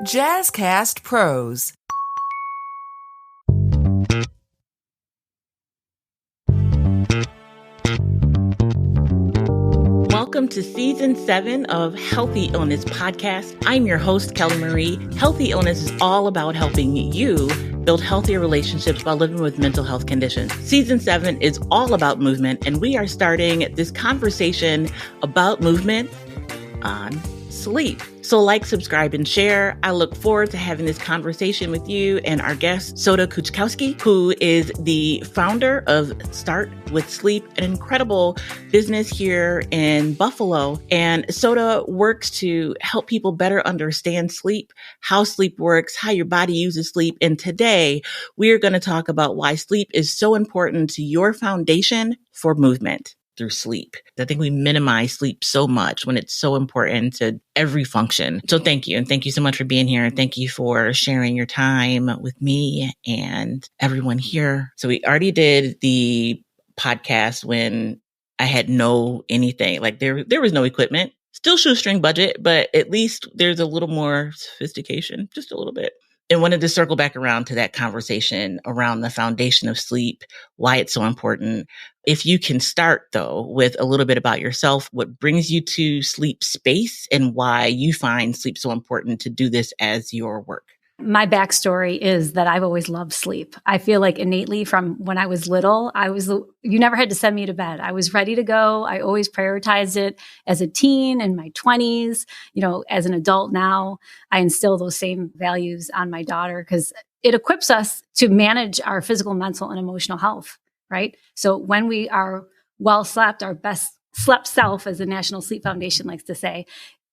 Jazzcast Pros. Welcome to Season 7 of Healthy Illness Podcast. I'm your host, Kelly Marie. Healthy Illness is all about helping you build healthier relationships while living with mental health conditions. Season 7 is all about movement, and we are starting this conversation about movement on sleep. So like, subscribe, and share. I look forward to having this conversation with you and our guest, Soda Kuczkowski, who is the founder of Start with Sleep, an incredible business here in Buffalo. And Soda works to help people better understand sleep, how sleep works, how your body uses sleep. And today we are going to talk about why sleep is so important to your foundation for movement through sleep. I think we minimize sleep so much when it's so important to every function. So thank you. And thank you so much for being here. And thank you for sharing your time with me and everyone here. So we already did the podcast when I had no anything, like there was no equipment, still shoestring budget, but at least there's a little more sophistication, just a little bit. And wanted to circle back around to that conversation around the foundation of sleep, why it's so important. If you can start, though, with a little bit about yourself, what brings you to sleep space and why you find sleep so important to do this as your work. My backstory is that I've always loved sleep. I feel like innately from when I was little, you never had to send me to bed. I was ready to go. I always prioritized it as a teen in my 20s. As an adult now, I instill those same values on my daughter because it equips us to manage our physical, mental, and emotional health, right? So when we are well slept, our best slept self, as the National Sleep Foundation likes to say,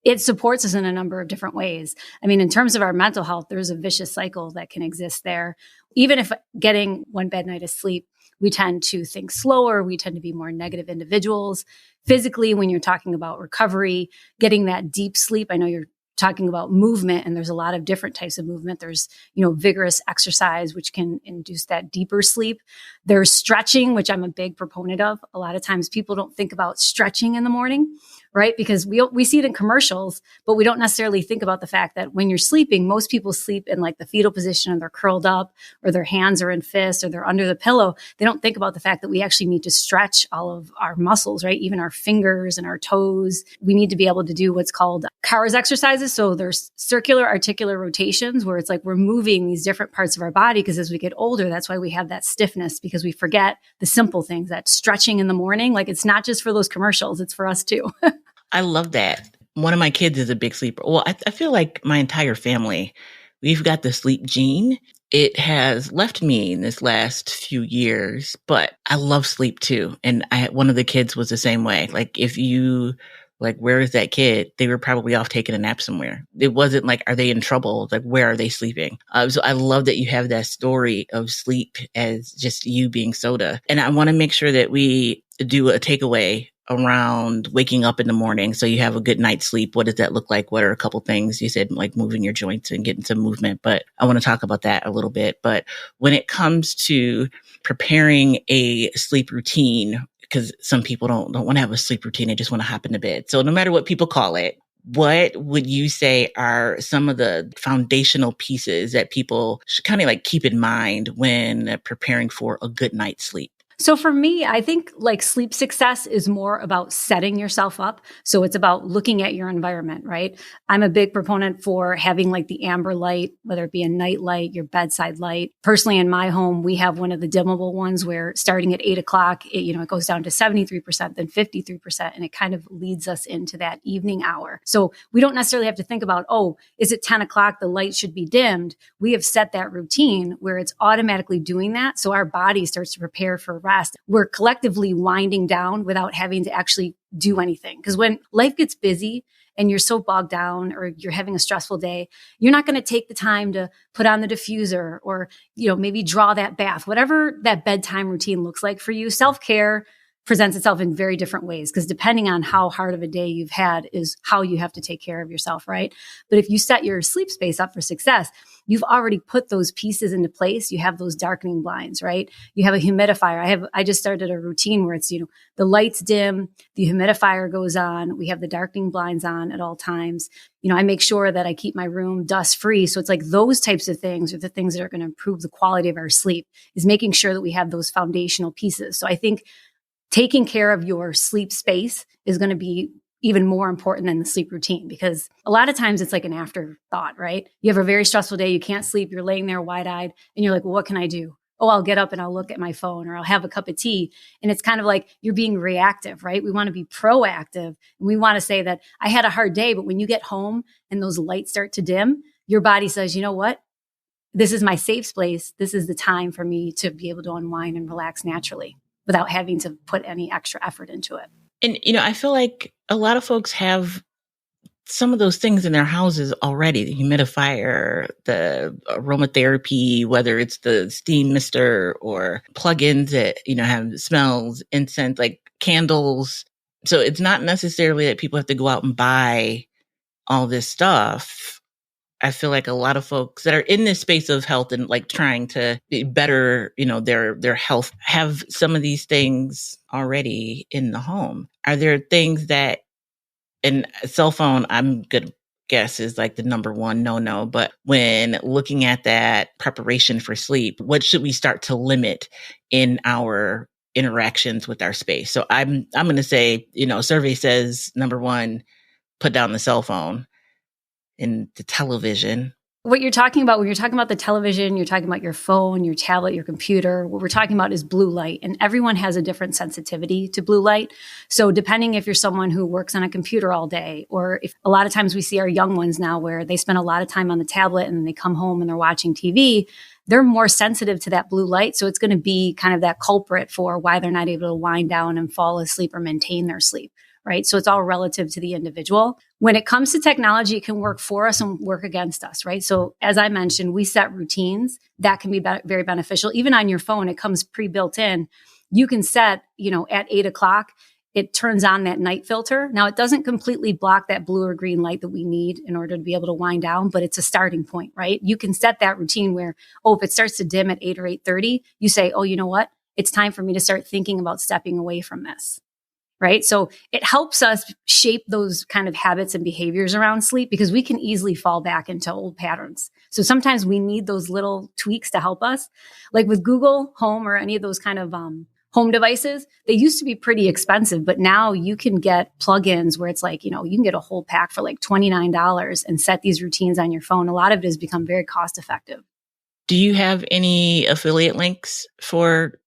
it supports us in a number of different ways. I mean, in terms of our mental health, there's a vicious cycle that can exist there. Even if getting one bad night of sleep, we tend to think slower. We tend to be more negative individuals. Physically, when you're talking about recovery, getting that deep sleep, I know you're talking about movement, and there's a lot of different types of movement. There's, vigorous exercise, which can induce that deeper sleep. There's stretching, which I'm a big proponent of. A lot of times people don't think about stretching in the morning, right? Because we see it in commercials, but we don't necessarily think about the fact that when you're sleeping, most people sleep in like the fetal position and they're curled up or their hands are in fists or they're under the pillow. They don't think about the fact that we actually need to stretch all of our muscles, right? Even our fingers and our toes. We need to be able to do what's called CARS exercises. So there's circular articular rotations where it's like we're moving these different parts of our body because as we get older, that's why we have that stiffness because we forget the simple things, that stretching in the morning. Like it's not just for those commercials, it's for us too. I love that. One of my kids is a big sleeper. Well, I feel like my entire family, we've got the sleep gene. It has left me in this last few years, but I love sleep too. And one of the kids was the same way. Like if you where is that kid? They were probably off taking a nap somewhere. It wasn't like, are they in trouble? Like, where are they sleeping? So I love that you have that story of sleep as just you being Soda. And I want to make sure that we do a takeaway around waking up in the morning so you have a good night's sleep. What does that look like? What are a couple things? You said like moving your joints and getting some movement, but I want to talk about that a little bit. But when it comes to preparing a sleep routine, because some people don't want to have a sleep routine, they just want to hop into bed. So no matter what people call it, what would you say are some of the foundational pieces that people should kind of like keep in mind when preparing for a good night's sleep? So for me, I think like sleep success is more about setting yourself up. So it's about looking at your environment, right? I'm a big proponent for having like the amber light, whether it be a night light, your bedside light. Personally, in my home, we have one of the dimmable ones where starting at 8 o'clock, it goes down to 73%, then 53%, and it kind of leads us into that evening hour. So we don't necessarily have to think about, is it 10 o'clock? The light should be dimmed. We have set that routine where it's automatically doing that. So our body starts to prepare for rest. We're collectively winding down without having to actually do anything. Because when life gets busy and you're so bogged down or you're having a stressful day, you're not going to take the time to put on the diffuser or, maybe draw that bath, whatever that bedtime routine looks like for you. Self-care presents itself in very different ways, because depending on how hard of a day you've had is how you have to take care of yourself, right? But if you set your sleep space up for success, you've already put those pieces into place. You have those darkening blinds, right? You have a humidifier. I just started a routine where it's, the lights dim, the humidifier goes on, we have the darkening blinds on at all times. I make sure that I keep my room dust free. So it's like those types of things are the things that are going to improve the quality of our sleep, is making sure that we have those foundational pieces. So I think taking care of your sleep space is going to be even more important than the sleep routine, because a lot of times it's like an afterthought, right? You have a very stressful day, you can't sleep, you're laying there wide-eyed, and you're like, well, what can I do? Oh, I'll get up and I'll look at my phone, or I'll have a cup of tea. And it's kind of like you're being reactive, right? We want to be proactive. And we want to say that I had a hard day, but when you get home and those lights start to dim, your body says, you know what? This is my safe place. This is the time for me to be able to unwind and relax naturally without having to put any extra effort into it. And, I feel like a lot of folks have some of those things in their houses already, the humidifier, the aromatherapy, whether it's the steam mister or plugins that, have smells, incense, like candles. So it's not necessarily that people have to go out and buy all this stuff. I feel like a lot of folks that are in this space of health and like trying to be better, their health, have some of these things already in the home. Are there things that, and a cell phone, I'm good guess is like the number one no, but when looking at that preparation for sleep, what should we start to limit in our interactions with our space? So I'm going to say, survey says number one, put down the cell phone and the television. What you're talking about, when you're talking about the television, you're talking about your phone, your tablet, your computer. What we're talking about is blue light, and everyone has a different sensitivity to blue light. So depending if you're someone who works on a computer all day, or if a lot of times we see our young ones now where they spend a lot of time on the tablet and they come home and they're watching TV, they're more sensitive to that blue light. So it's going to be kind of that culprit for why they're not able to wind down and fall asleep or maintain their sleep. Right? So it's all relative to the individual. When it comes to technology, it can work for us and work against us, right? So as I mentioned, we set routines that can be very beneficial. Even on your phone, it comes pre-built in. You can set, at 8:00, it turns on that night filter. Now, it doesn't completely block that blue or green light that we need in order to be able to wind down, but it's a starting point, right? You can set that routine where, if it starts to dim at 8 or 8:30, you say, oh, you know what? It's time for me to start thinking about stepping away from this. Right? So it helps us shape those kind of habits and behaviors around sleep, because we can easily fall back into old patterns. So sometimes we need those little tweaks to help us. Like with Google Home or any of those kind of home devices, they used to be pretty expensive, but now you can get plugins where it's like, you can get a whole pack for like $29 and set these routines on your phone. A lot of it has become very cost effective. Do you have any affiliate links for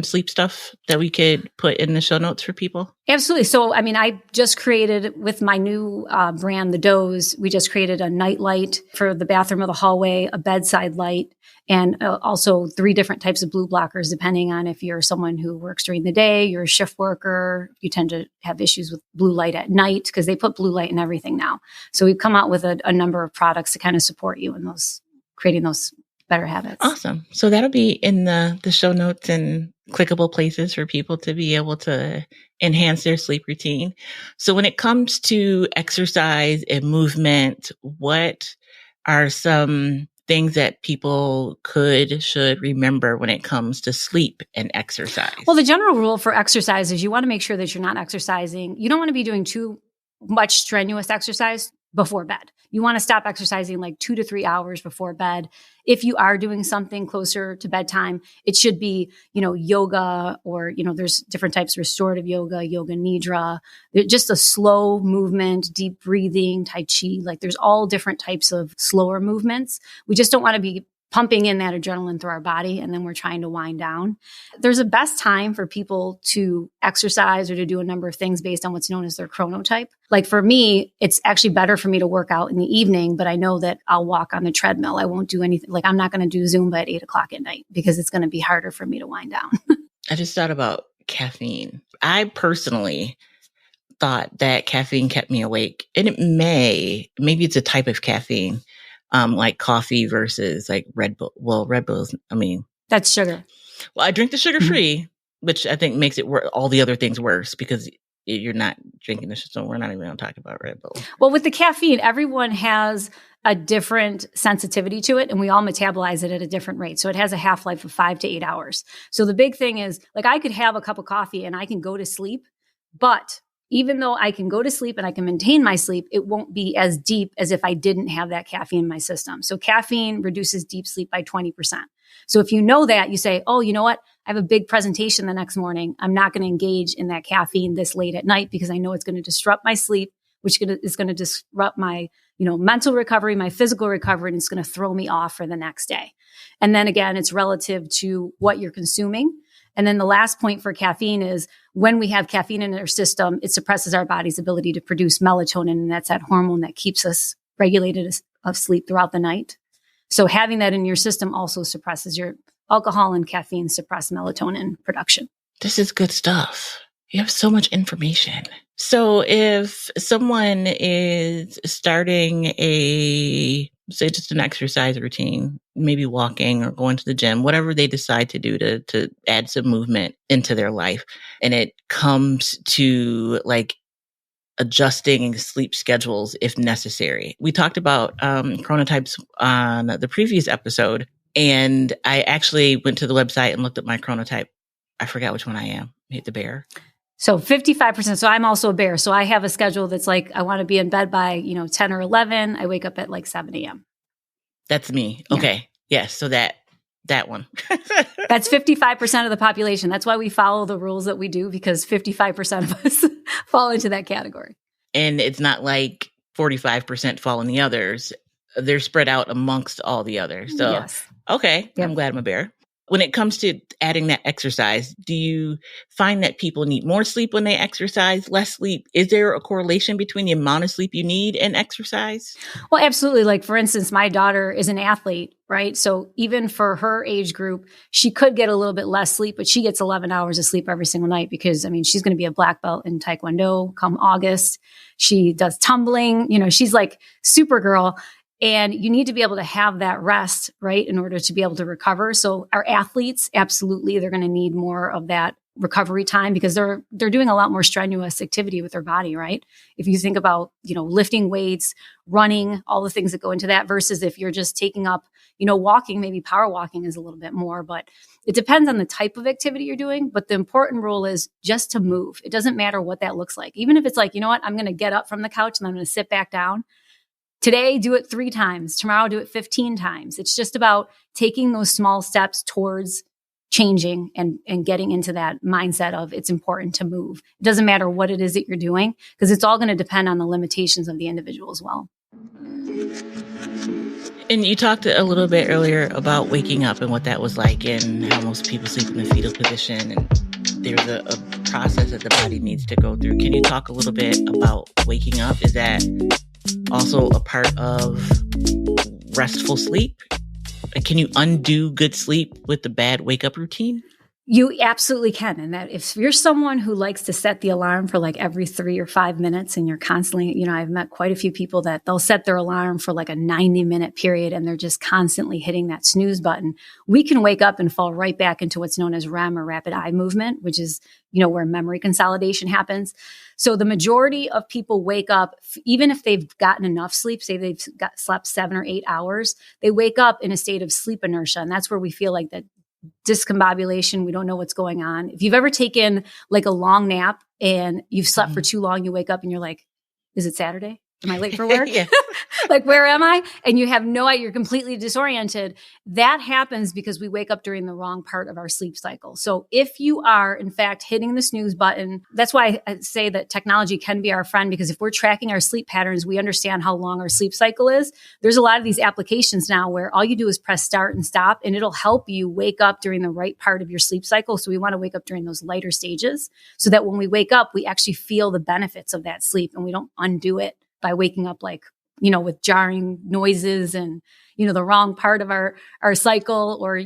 sleep stuff that we could put in the show notes for people? Absolutely. So, I just created with my new brand, The Doze, we just created a night light for the bathroom or the hallway, a bedside light, and also 3 different types of blue blockers, depending on if you're someone who works during the day, you're a shift worker, you tend to have issues with blue light at night, because they put blue light in everything now. So we've come out with a number of products to kind of support you in those, creating those better habits. Awesome. So that'll be in the show notes and clickable places for people to be able to enhance their sleep routine. So when it comes to exercise and movement, what are some things that people should remember when it comes to sleep and exercise? Well, the general rule for exercise is you want to make sure that you're not exercising. You don't want to be doing too much strenuous exercise before bed. You want to stop exercising like 2 to 3 hours before bed. If you are doing something closer to bedtime, it should be, yoga, or, there's different types of restorative yoga, yoga nidra, just a slow movement, deep breathing, tai chi, like there's all different types of slower movements. We just don't want to be pumping in that adrenaline through our body, and then we're trying to wind down. There's a best time for people to exercise or to do a number of things based on what's known as their chronotype. Like for me, it's actually better for me to work out in the evening, but I know that I'll walk on the treadmill. I won't do anything. Like I'm not going to do Zumba at 8:00 at night, because it's going to be harder for me to wind down. I just thought about caffeine. I personally thought that caffeine kept me awake, and maybe it's a type of caffeine. Like coffee versus like Red Bull. Well, Red Bull is, that's sugar. Well, I drink the sugar-free, which I think makes it all the other things worse because you're not drinking this. So we're not even going to talk about Red Bull. Well, with the caffeine, everyone has a different sensitivity to it, and we all metabolize it at a different rate. So it has a half-life of 5 to 8 hours. So the big thing is, like, I could have a cup of coffee and I can go to sleep, but even though I can go to sleep and I can maintain my sleep, it won't be as deep as if I didn't have that caffeine in my system. So caffeine reduces deep sleep by 20%. So if you know that, you say, oh, you know what? I have a big presentation the next morning. I'm not going to engage in that caffeine this late at night because I know it's going to disrupt my sleep, which is going to disrupt my, mental recovery, my physical recovery, and it's going to throw me off for the next day. And then again, it's relative to what you're consuming. And then the last point for caffeine is when we have caffeine in our system, it suppresses our body's ability to produce melatonin. And that's that hormone that keeps us regulated of sleep throughout the night. So having that in your system also suppresses your alcohol and caffeine suppress melatonin production. This is good stuff. You have so much information. So if someone is starting say just an exercise routine, maybe walking or going to the gym, whatever they decide to do to add some movement into their life, and it comes to like adjusting sleep schedules if necessary. We talked about chronotypes on the previous episode, and I actually went to the website and looked at my chronotype. I forgot which one I am. Hate the bear. So 55%. So I'm also a bear. So I have a schedule that's like, I want to be in bed by, 10 or 11. I wake up at like 7 a.m. That's me. Yeah. Okay. Yes. So that one. That's 55% of the population. That's why we follow the rules that we do, because 55% of us fall into that category. And it's not like 45% fall in the others. They're spread out amongst all the others. So, yes. Okay. Yep. I'm glad I'm a bear. When it comes to adding that exercise, do you find that people need more sleep when they exercise, less sleep? Is there a correlation between the amount of sleep you need and exercise? Well, absolutely. Like, for instance, my daughter is an athlete, right? So even for her age group, she could get a little bit less sleep, but she gets 11 hours of sleep every single night because, she's going to be a black belt in Taekwondo come August. She does tumbling. She's like Supergirl. And you need to be able to have that rest, right, in order to be able to recover. So our athletes, absolutely, they're going to need more of that recovery time because they're doing a lot more strenuous activity with their body, right? If you think about, lifting weights, running, all the things that go into that versus if you're just taking up, walking, maybe power walking is a little bit more, but it depends on the type of activity you're doing. But the important rule is just to move. It doesn't matter what that looks like. Even if it's like, I'm going to get up from the couch and I'm going to sit back down. Today, do it 3 times. Tomorrow, do it 15 times. It's just about taking those small steps towards changing and getting into that mindset of it's important to move. It doesn't matter what it is that you're doing because it's all going to depend on the limitations of the individual as well. And you talked a little bit earlier about waking up and what that was like and how most people sleep in the fetal position. And there's a process that the body needs to go through. Can you talk a little bit about waking up? Is that also a part of restful sleep? Can you undo good sleep with the bad wake-up routine? You absolutely can. And that if you're someone who likes to set the alarm for like every 3 or 5 minutes and you're constantly, I've met quite a few people that they'll set their alarm for like a 90-minute period and they're just constantly hitting that snooze button. We can wake up and fall right back into what's known as REM or rapid eye movement, which is, where memory consolidation happens. So the majority of people wake up, even if they've gotten enough sleep, say they've slept 7 or 8 hours, they wake up in a state of sleep inertia. And that's where we feel like that discombobulation. We don't know what's going on. If you've ever taken like a long nap and you've slept for too long, you wake up and you're like, is it Saturday? Am I late for work? Yeah. Like, where am I? And you have no idea. You're completely disoriented. That happens because we wake up during the wrong part of our sleep cycle. So if you are, in fact, hitting the snooze button, that's why I say that technology can be our friend, because if we're tracking our sleep patterns, we understand how long our sleep cycle is. There's a lot of these applications now where all you do is press start and stop, and it'll help you wake up during the right part of your sleep cycle. So we want to wake up during those lighter stages so that when we wake up, we actually feel the benefits of that sleep and we don't undo it by waking up like, with jarring noises and, the wrong part of our cycle or,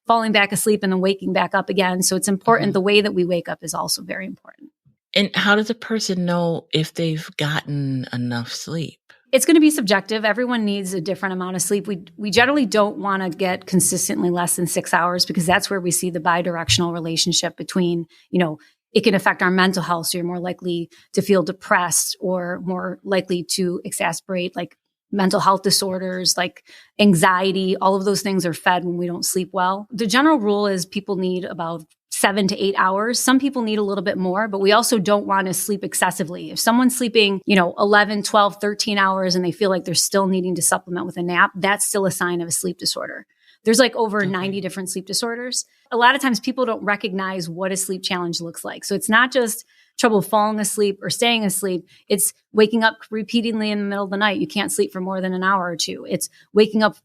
falling back asleep and then waking back up again. So it's important. The way that we wake up is also very important. And how does a person know if they've gotten enough sleep? It's going to be subjective. Everyone needs a different amount of sleep. We generally don't want to get consistently less than 6 hours because that's where we see the bidirectional relationship between, it can affect our mental health. So you're more likely to feel depressed or more likely to exacerbate like mental health disorders, like anxiety. All of those things are fed when we don't sleep well. The general rule is people need about 7 to 8 hours. Some people need a little bit more, but we also don't want to sleep excessively. If someone's sleeping, 11, 12, 13 hours and they feel like they're still needing to supplement with a nap, that's still a sign of a sleep disorder. There's like over 90 different sleep disorders. A lot of times people don't recognize what a sleep challenge looks like. So it's not just trouble falling asleep or staying asleep. It's waking up repeatedly in the middle of the night. You can't sleep for more than an hour or two. It's waking up,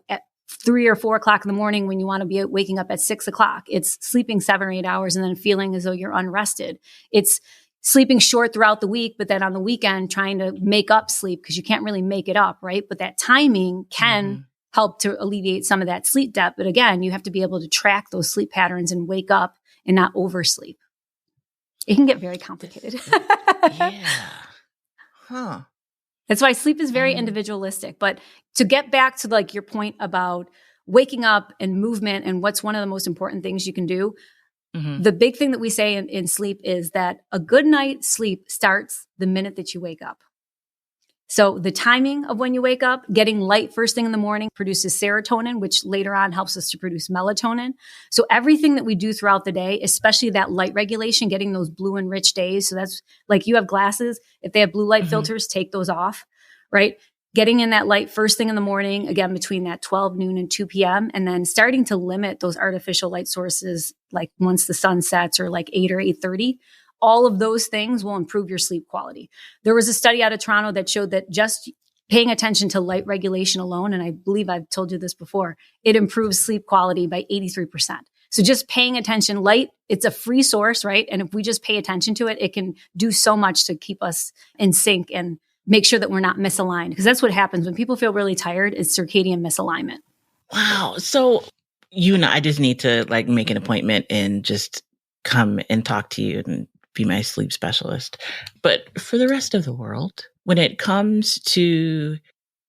at 3 or 4 o'clock in the morning when you want to be waking up at 6 o'clock. It's sleeping 7 or 8 hours and then feeling as though you're unrested. It's sleeping short throughout the week, but then on the weekend trying to make up sleep because you can't really make it up, right? But that timing can help to alleviate some of that sleep debt. But again, you have to be able to track those sleep patterns and wake up and not oversleep. It can get very complicated. Yeah. Huh. That's why sleep is very individualistic. But to get back to like your point about waking up and movement and what's one of the most important things you can do, the big thing that we say in sleep is that a good night's sleep starts the minute that you wake up. So the timing of when you wake up, getting light first thing in the morning produces serotonin, which later on helps us to produce melatonin. So everything that we do throughout the day, especially that light regulation, getting those blue and rich days. So that's like you have glasses. If they have blue light filters, take those off, right? Getting in that light first thing in the morning, again, between that 12 noon and 2 p.m. And then starting to limit those artificial light sources, like once the sun sets or like 8 or 8:30. All of those things will improve your sleep quality. There was a study out of Toronto that showed that just paying attention to light regulation alone, and I believe I've told you this before, it improves sleep quality by 83%. So just paying attention, light, it's a free source, right? And if we just pay attention to it, it can do so much to keep us in sync and make sure that we're not misaligned. Because that's what happens when people feel really tired, it's circadian misalignment. Wow. So I just need to like make an appointment and just come and talk to you and be my sleep specialist. But for the rest of the world, when it comes to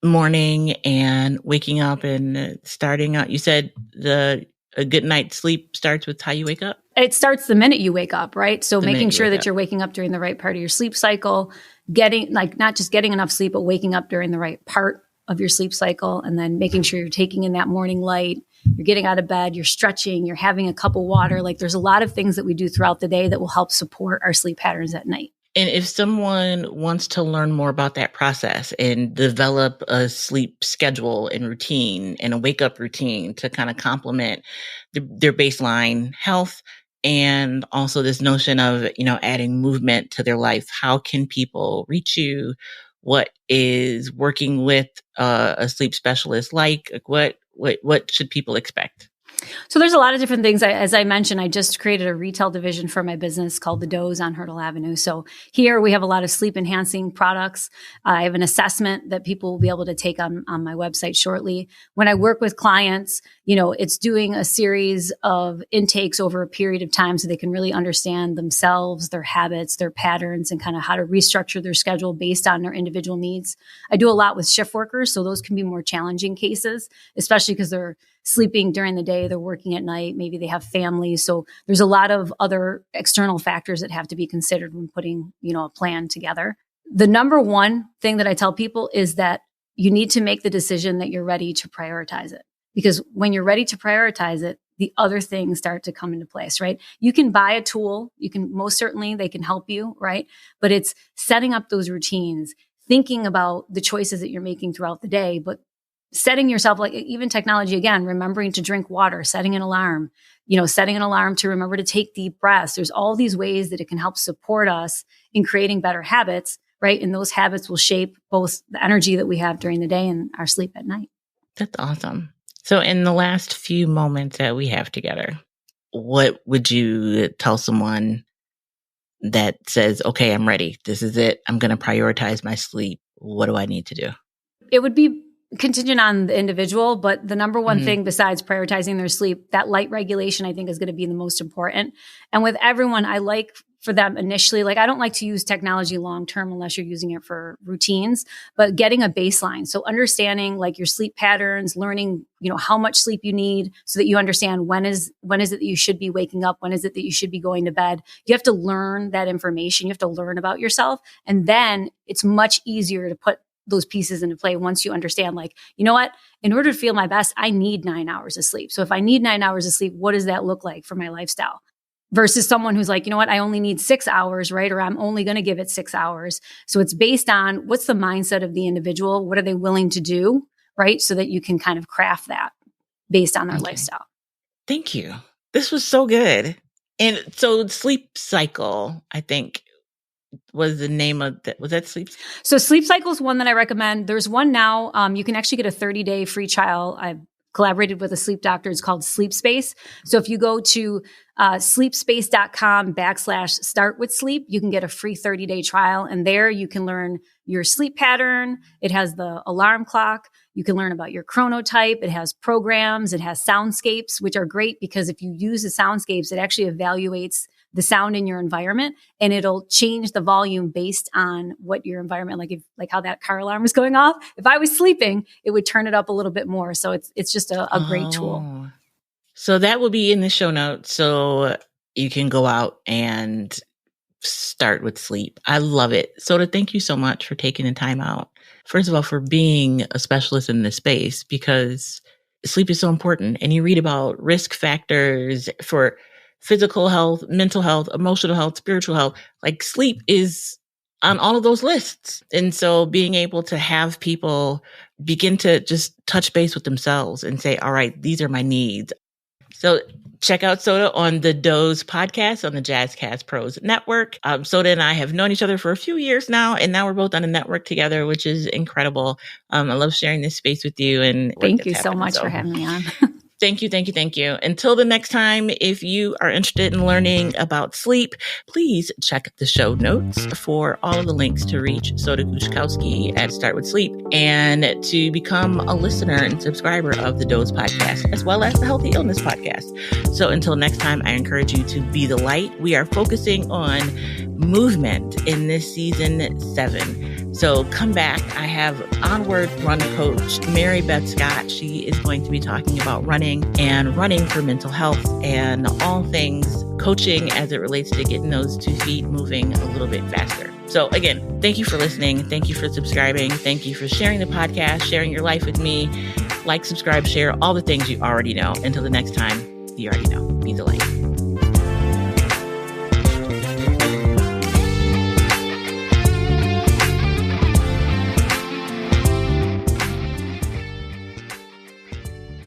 morning and waking up and starting out, you said a good night's sleep starts with how you wake up? It starts the minute you wake up, right? So making sure that you're waking up during the right part of your sleep cycle, getting like not just getting enough sleep, but waking up during the right part of your sleep cycle, and then making sure you're taking in that morning light. You're getting out of bed, you're stretching, you're having a cup of water. Like there's a lot of things that we do throughout the day that will help support our sleep patterns at night. And if someone wants to learn more about that process and develop a sleep schedule and routine and a wake up routine to kind of complement their baseline health and also this notion of, adding movement to their life, how can people reach you? What is working with a sleep specialist like? What should people expect? So there's a lot of different things. As I mentioned, I just created a retail division for my business called The Doze on Hurdle Avenue. So here we have a lot of sleep enhancing products. I have an assessment that people will be able to take on my website shortly. When I work with clients, it's doing a series of intakes over a period of time so they can really understand themselves, their habits, their patterns, and kind of how to restructure their schedule based on their individual needs. I do a lot with shift workers, so those can be more challenging cases, especially because they're sleeping during the day, they're working at night, maybe they have families. So there's a lot of other external factors that have to be considered when putting, a plan together. The number one thing that I tell people is that you need to make the decision that you're ready to prioritize it. Because when you're ready to prioritize it, the other things start to come into place, right? You can buy a tool. Most certainly they can help you, right? But it's setting up those routines, thinking about the choices that you're making throughout the day, but setting yourself, like even technology, again, remembering to drink water, setting an alarm to remember to take deep breaths. There's all these ways that it can help support us in creating better habits, right? And those habits will shape both the energy that we have during the day and our sleep at night. That's awesome. So in the last few moments that we have together, what would you tell someone that says, okay, I'm ready. This is it. I'm going to prioritize my sleep. What do I need to do? It would be contingent on the individual, but the number one thing besides prioritizing their sleep, that light regulation, I think is going to be the most important. And with everyone, I like for them initially. Like, I don't like to use technology long-term unless you're using it for routines, but getting a baseline. So understanding like your sleep patterns, learning, how much sleep you need so that you understand when is it that you should be waking up? When is it that you should be going to bed? You have to learn that information. You have to learn about yourself. And then it's much easier to put those pieces into play once you understand, like, you know what, in order to feel my best, I need 9 hours of sleep. So if I need 9 hours of sleep, what does that look like for my lifestyle? Versus someone who's like, you know what, I only need 6 hours, right? Or I'm only going to give it 6 hours. So it's based on what's the mindset of the individual? What are they willing to do, right? So that you can kind of craft that based on their lifestyle. Thank you. This was so good. And so sleep cycle, I think, was the name of that. Was that sleep? So Sleep Cycle is one that I recommend. There's one now. You can actually get a 30-day free trial. I've collaborated with a sleep doctor. It's called Sleep Space. So if you go to sleepspace.com/startwithsleep, you can get a free 30-day trial. And there you can learn your sleep pattern. It has the alarm clock. You can learn about your chronotype. It has programs. It has soundscapes, which are great because if you use the soundscapes, it actually evaluates the sound in your environment, and it'll change the volume based on what your environment, like how that car alarm was going off. If I was sleeping, it would turn it up a little bit more. So it's just a great tool. So that will be in the show notes. So you can go out and start with sleep. I love it. Soda, thank you so much for taking the time out. First of all, for being a specialist in this space, because sleep is so important. And you read about risk factors for physical health, mental health, emotional health, spiritual health. Like, sleep is on all of those lists. And so being able to have people begin to just touch base with themselves and say, all right, these are my needs. So check out Soda on the Doze podcast on the Jazzcast Pros Network. Soda and I have known each other for a few years now, and now we're both on a network together, which is incredible. I love sharing this space with you. And thank you so much for having me on. Thank you. Until the next time, if you are interested in learning about sleep, please check the show notes for all of the links to reach Soda Kuczkowski at Start With Sleep and to become a listener and subscriber of the Doze podcast, as well as the Healthy Illness podcast. So until next time, I encourage you to be the light. We are focusing on movement in this season 7. So come back. I have Onward Run coach Mary Beth Scott. She is going to be talking about running and running for mental health and all things coaching as it relates to getting those 2 feet moving a little bit faster. So again, thank you for listening. Thank you for subscribing. Thank you for sharing the podcast, sharing your life with me. Like, subscribe, share, all the things you already know. Until the next time, you already know. Be the light.